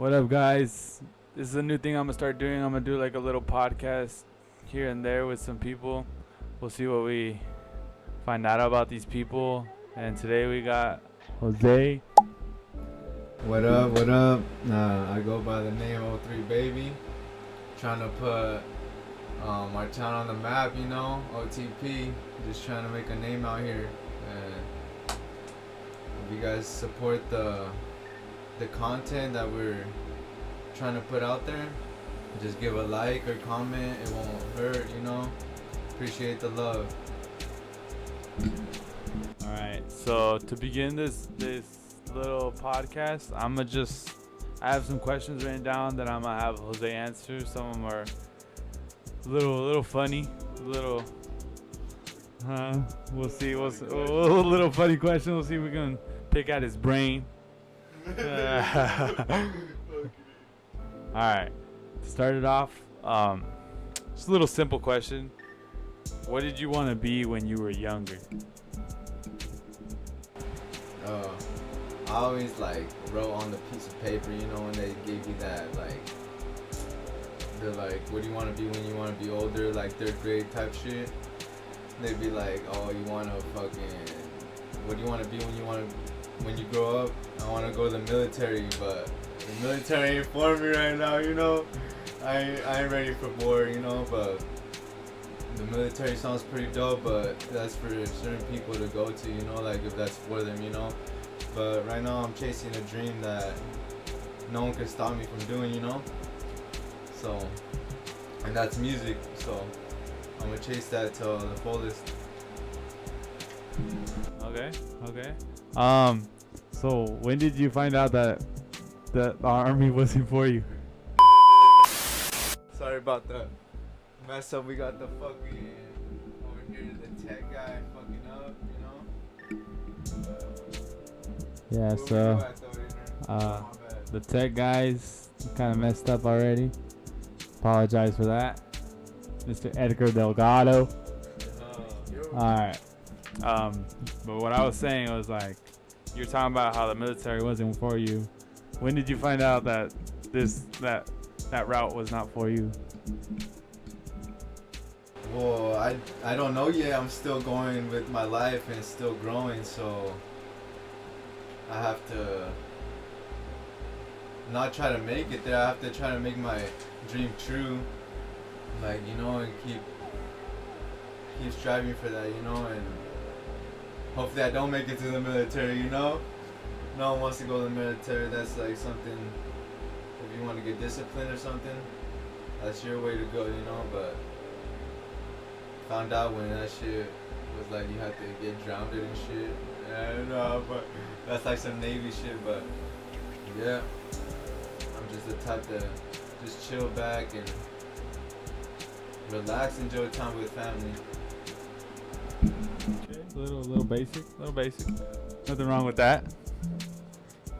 What up, guys? This is a new thing I'm gonna start doing. I'm gonna do like a little podcast here and there with some people. We'll see what we find out about these people. And today we got Jose. What up, what up? I go by the name 03 Baby. Trying to put our town on the map, you know, OTP. Just trying to make a name out here. And if you guys support the content that we're trying to put out there, just give a like or comment. It won't hurt, you know. Appreciate the love. All right. So to begin this little podcast, I have some questions written down that I'm gonna have Jose answer. Some of them are a little funny, we'll see. A little funny question. We'll see if we can pick at his brain. Alright, to start it off, just a little simple question. What did you want to be when you were younger? I always wrote on the piece of paper, you know, when they gave you that, they're like, what do you want to be when you want to be older, like 3rd grade type shit. They'd be like, oh, you want to what do you want to be when you grow up? I want to go to the military, but the military ain't for me right now, you know. I ain't ready for war, you know, but the military sounds pretty dope, but that's for certain people to go to, you know, like if that's for them, you know. But right now I'm chasing a dream that no one can stop me from doing, you know. So, and that's music, so I'm gonna chase that to the fullest. Okay. So when did you find out that the army wasn't for you? Sorry about that mess up. We got the fucking over here, the tech guy fucking up, you know. Yeah, so the tech guys kind of messed up already. Apologize for that, Mr. Edgar Delgado. Alright. But what I was saying was you're talking about how the military wasn't for you. When did you find out that that route was not for you? Well, I don't know yet. I'm still going with my life and still growing, so I have to not try to make it there. I have to try to make my dream true, you know, and keep striving for that, you know, and hopefully I don't make it to the military, you know. No one wants to go to the military. That's something, if you want to get disciplined or something, that's your way to go, you know. But found out when that shit was you had to get drowned and shit. Yeah, no, but that's some Navy shit. But yeah, I'm just the type to just chill back and relax, enjoy time with family. Okay, a little basic. Nothing wrong with that.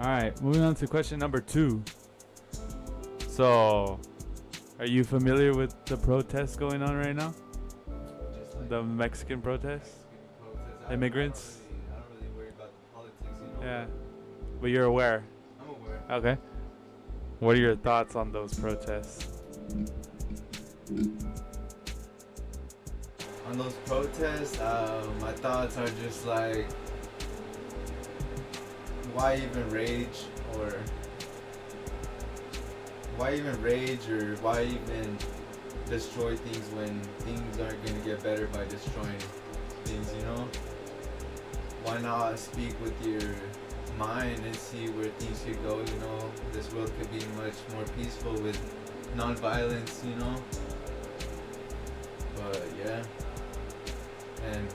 All right, moving on to question number 2. So, are you familiar with the protests going on right now? The Mexican protests? Immigrants? I don't really worry about the politics, you know. Yeah, but you're aware. I'm aware. Okay. What are your thoughts on those protests? On those protests, my thoughts are just why even rage or why even destroy things when things aren't going to get better by destroying things, you know? Why not speak with your mind and see where things could go, you know? This world could be much more peaceful with non-violence, you know? But yeah. And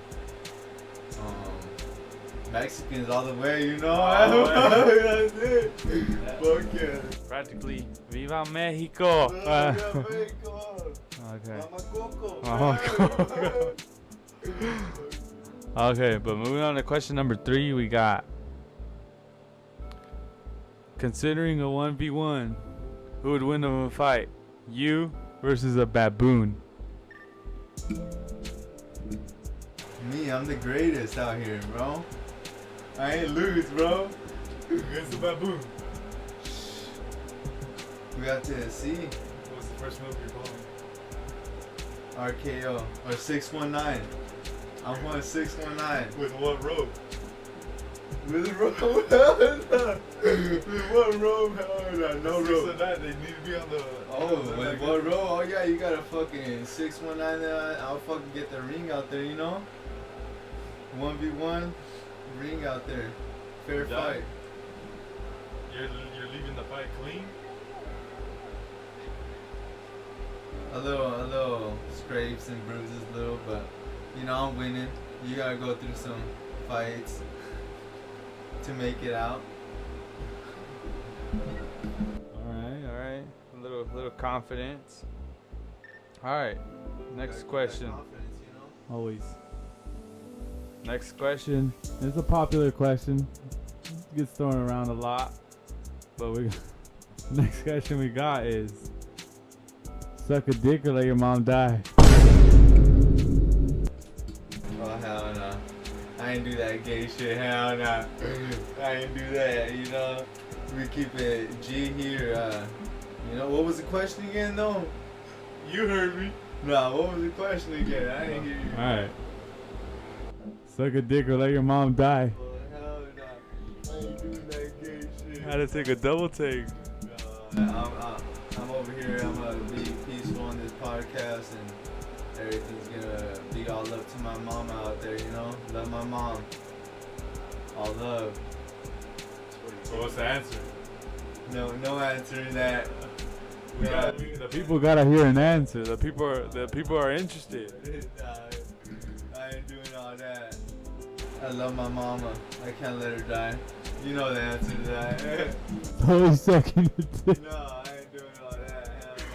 Mexicans all the way, you know. That's it. Fuck yeah. Practically, Viva Mexico! Mexico. Okay. Mama Coco. Okay, but moving on to question number 3, we got, considering a 1v1, who would win a fight? You versus a baboon. Me, I'm the greatest out here, bro. I ain't lose, bro. Against the baboon. We got to C. What's the first move you're going? RKO. Or 619. I'm going 619. With what rope? With rope? With what rope? No rope. They need to be on the. Oh, with what rope? Oh, yeah, you got a fucking 619 there. I'll fucking get the ring out there, you know? 1v1 ring out there. Fair fight. You're leaving the fight clean? A little scrapes and bruises, but you know I'm winning. You gotta go through some fights to make it out. All right. A little confidence. All right. Next question. Confidence, you know? Always. Next question. It's a popular question. Gets thrown around a lot, but next question we got is: suck a dick or let your mom die? Oh hell no! I ain't do that gay shit. Hell no! I ain't do that. You know, we keep it G here. You know what was the question again though? You heard me. No, what was the question again? I didn't hear you. All right. Suck a dick or let your mom die. Oh hell no! I ain't doing that gay shit. Had to take a double take. I'm over here. I'm gonna be peaceful on this podcast, and everything's gonna be all up to my mom out there. You know, love my mom. All love. So what's the answer? No answer to that. The people gotta hear an answer. The people are interested. Nah, I ain't doing all that. I love my mama. I can't let her die. You know the answer to that. Always sucking a dick. No, I ain't doing all that. Hell no.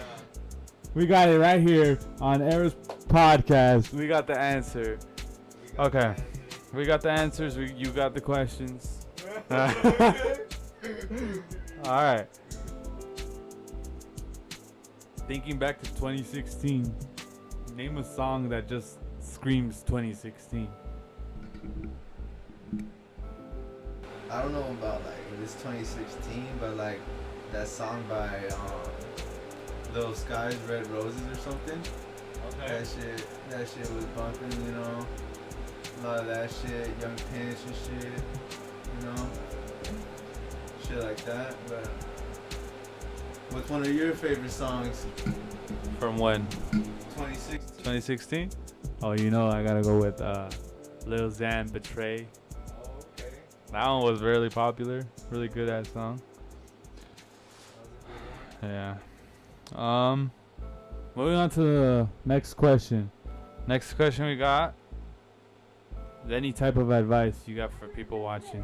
We got it right here on Era's podcast. We got the answer. Okay. We got the answers. You got the questions. All right. Thinking back to 2016, name a song that just screams 2016. I don't know about like this 2016, but like that song by Lil Skies, Red Roses or something. Okay. That shit was bumping, you know. A lot of that shit, Young Pinch and shit, you know. Shit like that. But what's one of your favorite songs? From when? 2016. 2016? Oh, you know I gotta go with Lil Xan, Betray. Oh, okay. That one was really popular. Really good ass song. That was a good one. Yeah. Moving on to the next question. Next question we got. Is any type of advice you got for people watching?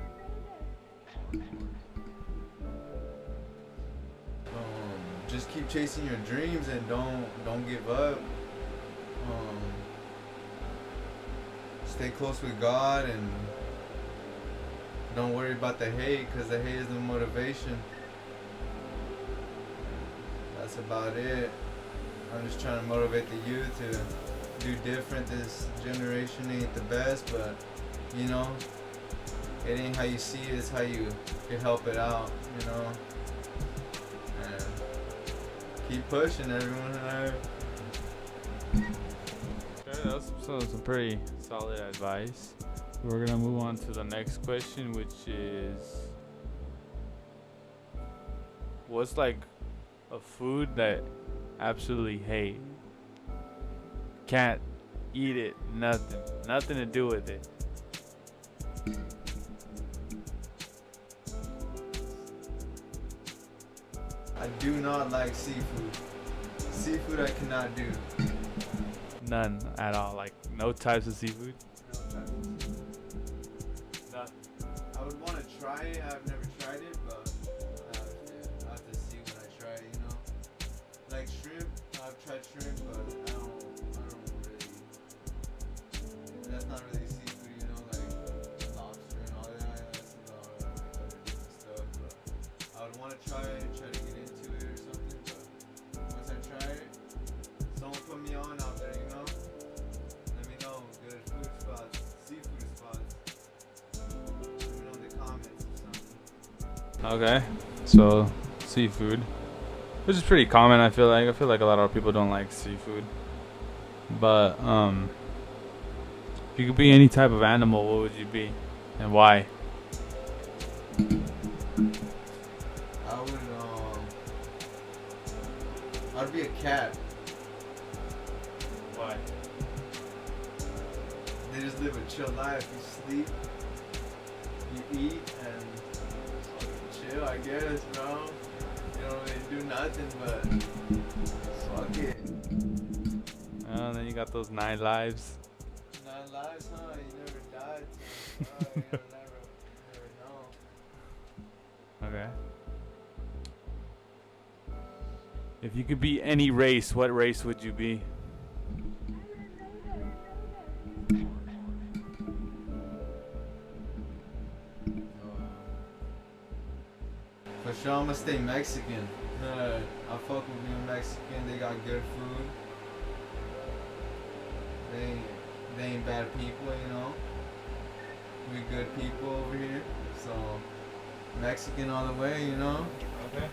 Just keep chasing your dreams and don't give up. Stay close with God and don't worry about the hate, because the hate is the motivation. That's about it. I'm just trying to motivate the youth to do different. This generation ain't the best, but you know, it ain't how you see it, it's how you can help it out, you know. And keep pushing, everyone. Okay, that's some pretty solid advice. We're gonna move on to the next question, which is, what's like a food that absolutely hate? Can't eat it, nothing to do with it. I do not like seafood. Seafood I cannot do. None at all. Like no types of seafood. None. I would want to try it. I've never tried it, but I have to see when I try it, you know. Like shrimp, I've tried shrimp, but I don't really. That's not really seafood, you know, like lobster and all that. That's a lot of other different stuff. But I would want to try it, try to get into it or something. But once I try it, someone put me on out there, you know. Let me know good food spots, seafood spots. Let me know in the comments or something. Okay, so seafood. which is pretty common. I feel like a lot of people don't like seafood. But if you could be any type of animal, what would you be, and why? I'd be a cat. Why? They just live a chill life. You sleep, you eat, and chill, I guess, bro. You don't really do nothing but fuck it. And then you got those 9 lives. 9 lives, huh? You never died. So, you never know. Okay. If you could be any race, what race would you be? For sure, I'm gonna stay Mexican. I fuck with being Mexican. They got good food. They ain't bad people, you know. We good people over here. So Mexican all the way, you know. Okay.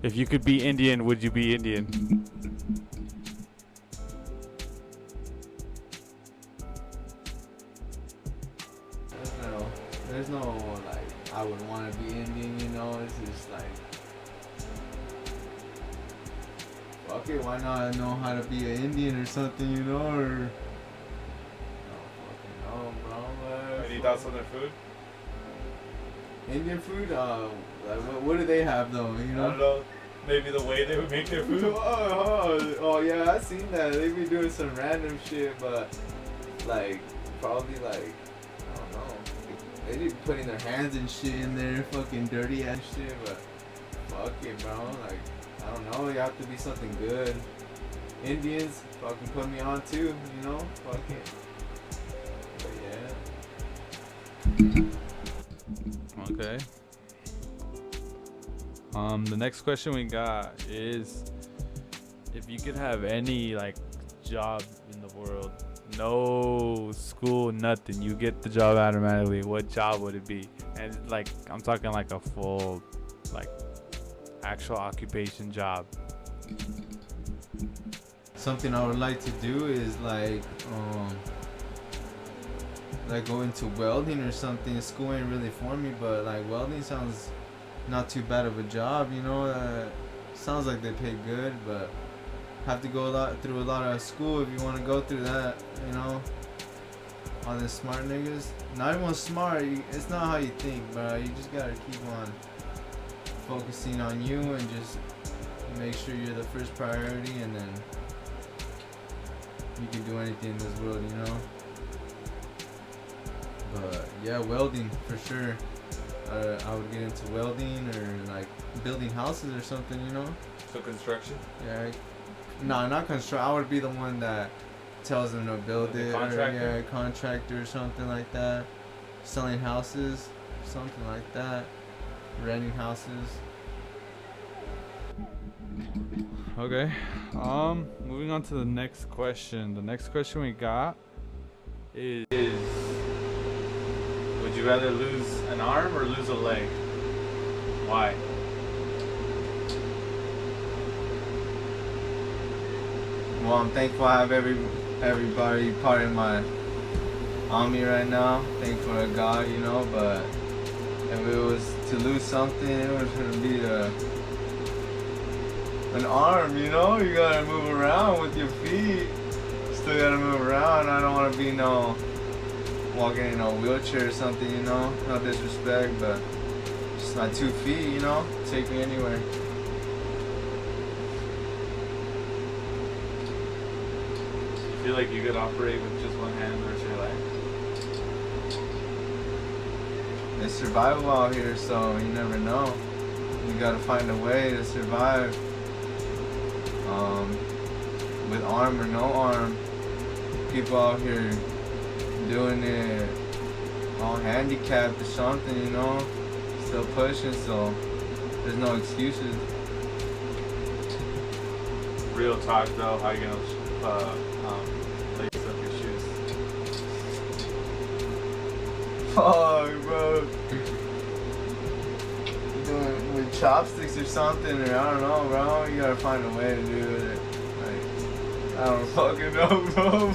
If you could be Indian, would you be Indian? There's no like I would want to be Indian, you know. It's just like fuck it, why not know how to be an Indian or something, you know? Or no fucking no, bro. Any thoughts on their food? Indian food? Like what do they have though? You know? I don't know. Maybe the way they would make their food. Oh yeah, I seen that. They be doing some random shit, but like probably like I don't know. They be putting their hands and shit in there, fucking dirty ass shit. But fuck it, bro. Like I don't know. You have to be something good. Indians fucking put me on too. You know? Fuck it. But yeah. Okay. The next question we got is, if you could have any like job in the world, no school, nothing, you get the job automatically, what job would it be? And like I'm talking like a full, like actual occupation job. Something I would like to do is like go into welding or something. School ain't really for me, but like welding sounds not too bad of a job, you know. Sounds like they pay good, but have to go through a lot of school if you want to go through that, you know. All the smart niggas, not everyone's smart. It's not how you think, bro. You just gotta keep on focusing on you and just make sure you're the first priority, and then you can do anything in this world, you know. But yeah, welding for sure. I would get into welding or like building houses or something, you know. So construction? Yeah. No, not construction. I would be the one that tells them to build like it. Contractor? Or, yeah, contractor or something like that. Selling houses, something like that. Renting houses. Okay. Moving on to the next question. The next question we got is would you rather lose an arm or lose a leg? Why? Well, I'm thankful I have everybody part of my army right now. Thankful to God, you know. But if it was to lose something, it was gonna be an arm, you know. You gotta move around with your feet. Still gotta move around. I don't want to be walking in a wheelchair or something, you know. No disrespect, but just my 2 feet, you know. Take me anywhere. You feel like you could operate with just one hand versus your leg? It's survival out here, so you never know. You gotta find a way to survive. With arm or no arm, people out here doing it all handicapped or something, you know, still pushing, so there's no excuses. Real talk though, how you gonna lace up your shoes? Fuck, bro. Doing with chopsticks or something, or I don't know, bro. You gotta find a way to do it. Like, I don't fucking know, bro.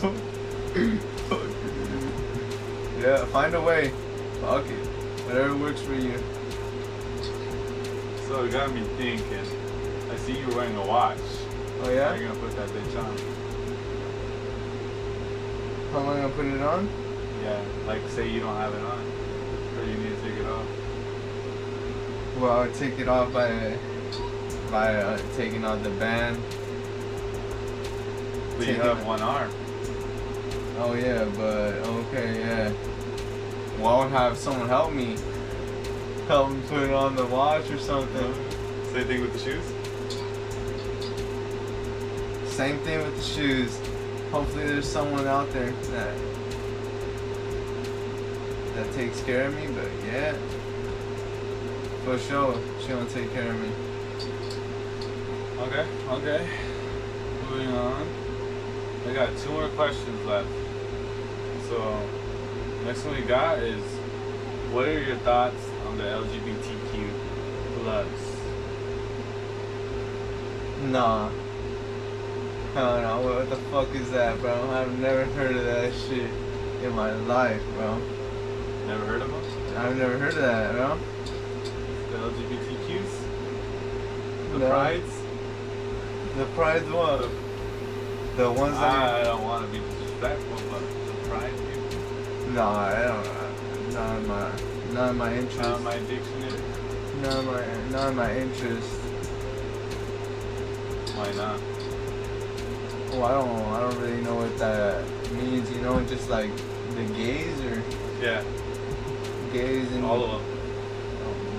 Yeah, find a way. Fuck it. Whatever works for you. So it got me thinking. I see you wearing a watch. Oh How yeah? you gonna put that bitch on? How am I gonna put it on? Yeah, like say you don't have it on, or you need to take it off. Well, I would take it off by taking out the band. But you Take have it- one arm. Oh yeah, but okay, yeah. Well, I would have someone help me put it on the watch or something. Same thing with the shoes. Same thing with the shoes. Hopefully there's someone out there that takes care of me, but yeah. For sure, she gonna take care of me. Okay. Moving on. I got 2 more questions left. So, next one we got is, what are your thoughts on the LGBTQ plus? Nah. Hell no, what the fuck is that, bro? I've never heard of that shit in my life, bro. Never heard of them? I've never heard of that, bro. The LGBTQs? The No. prides? The pride's what? The ones that I don't want to be disrespectful, but the pride people. No, I don't. Not in my interest. Not my dictionary. Not in my interest. Why not? Well, I don't really know what that means. You know, just like the gays or Yeah, gays and all of them.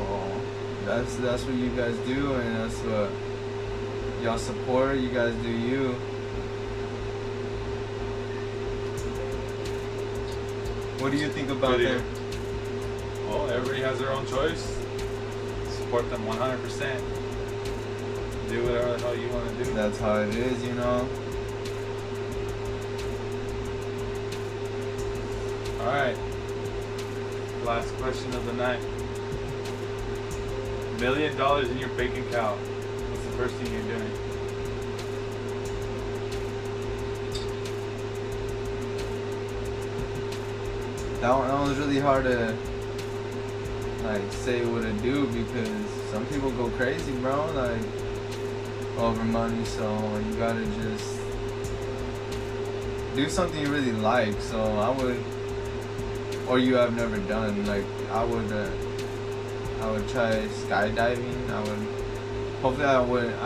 Well, that's what you guys do, and that's what y'all support. You guys do you. What do you think about Good that? ear. Well, everybody has their own choice. Support them 100%. Do whatever the hell you want to do. That's how it is, you know. Alright. Last question of the night. $1 million in your bank account. What's the first thing you're doing? That one's really hard to like say what to do because some people go crazy, bro, like over money. So you gotta just do something you really like. So I would, or you have never done. Like I would try skydiving. Hopefully I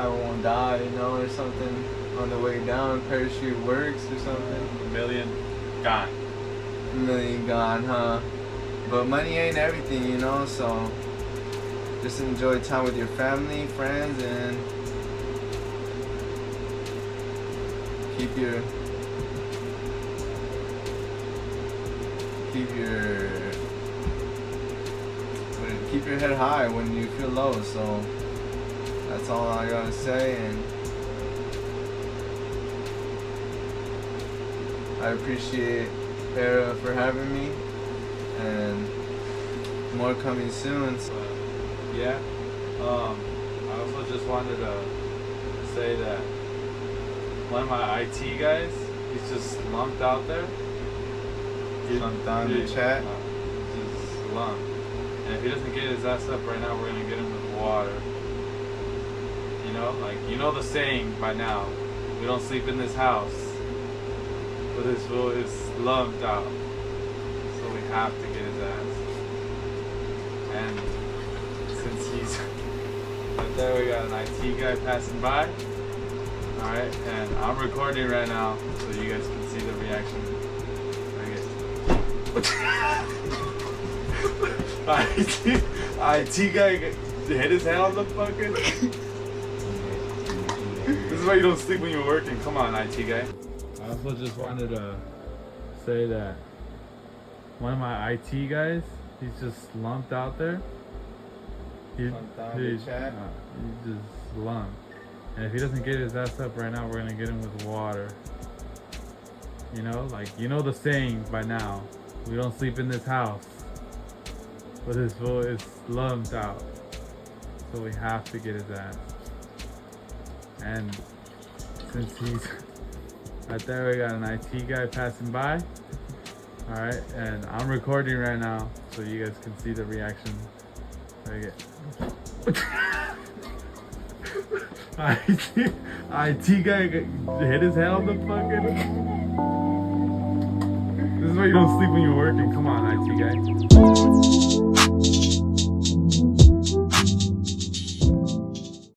won't die, you know, or something on the way down. Parachute works or something. $1 million gone. $1 million gone, huh? But money ain't everything, you know, so just enjoy time with your family, friends, and keep your head high when you feel low. So that's all I gotta say, and I appreciate Era for having me, and more coming soon. So. Yeah. I also just wanted to say that one of my IT guys, he's just lumped out there. Lumped down in the chat. Just lumped. And if he doesn't get his ass up right now, we're gonna get him with water. You know, like, you know the saying by now, we don't sleep in this house. But this fool is lumped out. So we have to get his ass. And since he's right there, we got an IT guy passing by. Alright, and I'm recording right now so you guys can see the reaction. IT guy hit his head on the fucking. This is why you don't sleep when you're working. Come on, IT guy. I also just wanted to say that one of my IT guys, he's just lumped out there. He's just lumped. And if he doesn't get his ass up right now, we're gonna get him with water. You know, like, you know the saying by now, we don't sleep in this house. But this fool is lumped out. So So we have to get his ass. And since he's right there, we got an IT guy passing by. Alright, and I'm recording right now so you guys can see the reaction. IT guy hit his head on the fucking. This is why you don't sleep when you're working. Come on, IT guy.